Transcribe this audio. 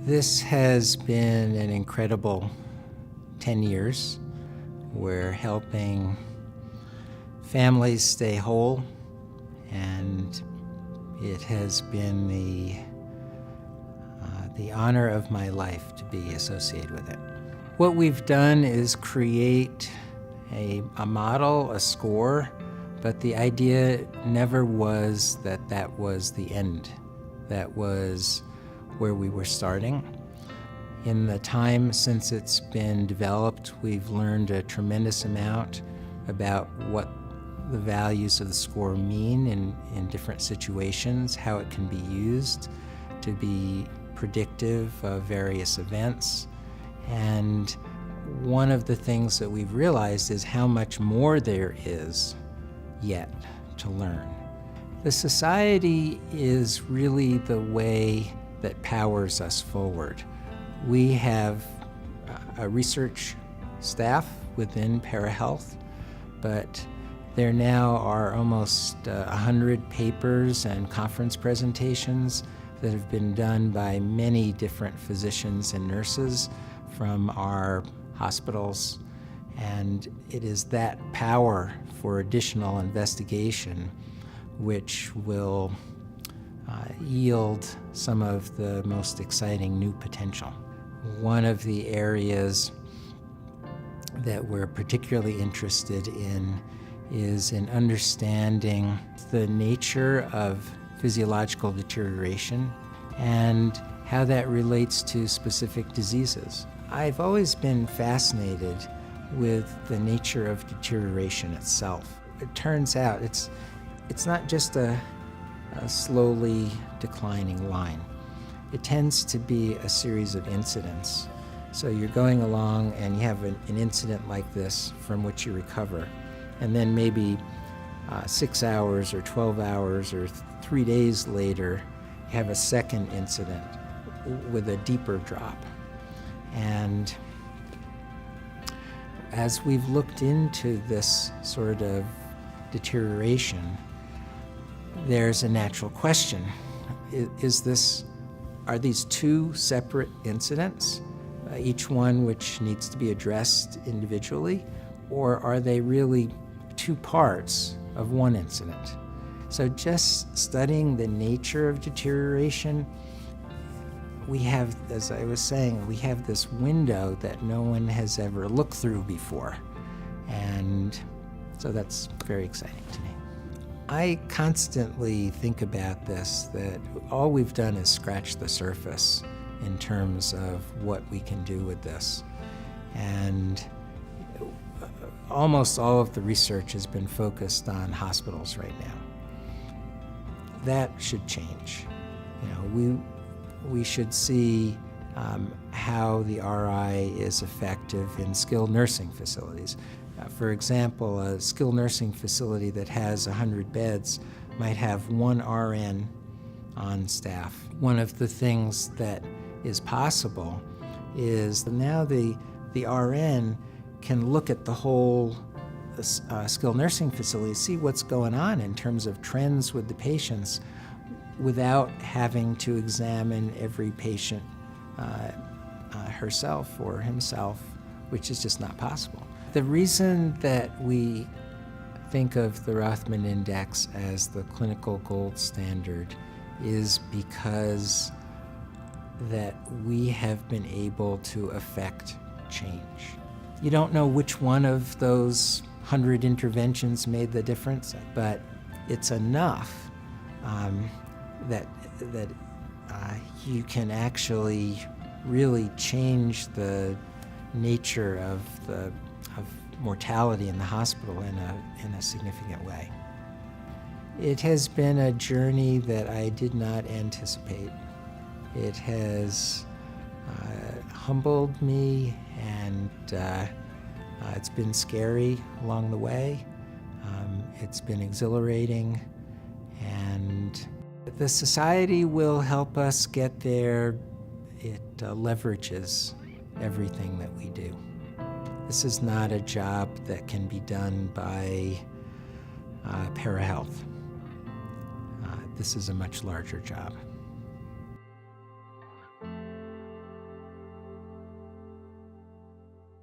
This has been an incredible 10 years. We're helping families stay whole, and it has been the honor of my life to be associated with it. What we've done is create a model, a score, but the idea never was that that was the end. That was where we were starting. In the time since it's been developed, we've learned a tremendous amount about what the values of the score mean in different situations, how it can be used to be predictive of various events. And one of the things that we've realized is how much more there is yet to learn. The society is really the way that powers us forward. We have a research staff within PeraHealth, but there now are almost 100 papers and conference presentations that have been done by many different physicians and nurses from our hospitals. And it is that power for additional investigation which will yield some of the most exciting new potential. One of the areas that we're particularly interested in is in understanding the nature of physiological deterioration and how that relates to specific diseases. I've always been fascinated with the nature of deterioration itself. It turns out it's not just a slowly declining line. It tends to be a series of incidents. So you're going along and you have an incident like this from which you recover, and then maybe 6 hours or 12 hours or 3 days later, you have a second incident with a deeper drop. And as we've looked into this sort of deterioration, there's a natural question. Are these two separate incidents, each one which needs to be addressed individually, or are they really two parts of one incident? So just studying the nature of deterioration, we have, as I was saying, we have this window that no one has ever looked through before. And so that's very exciting to me. I constantly think about this, that all we've done is scratch the surface in terms of what we can do with this. And almost all of the research has been focused on hospitals right now. That should change. We should see how the RI is effective in skilled nursing facilities. For example, a skilled nursing facility that has 100 beds might have one RN on staff. One of the things that is possible is now the RN can look at the whole skilled nursing facility, see what's going on in terms of trends with the patients without having to examine every patient herself or himself, which is just not possible. The reason that we think of the Rothman Index as the clinical gold standard is because that we have been able to affect change. You don't know which one of those 100 interventions made the difference, but it's enough that you can actually really change the nature of mortality in the hospital in a significant way. It has been a journey that I did not anticipate. It has humbled me, and it's been scary along the way. It's been exhilarating, and the society will help us get there. It leverages everything that we do. This is not a job that can be done by PeraHealth. This is a much larger job.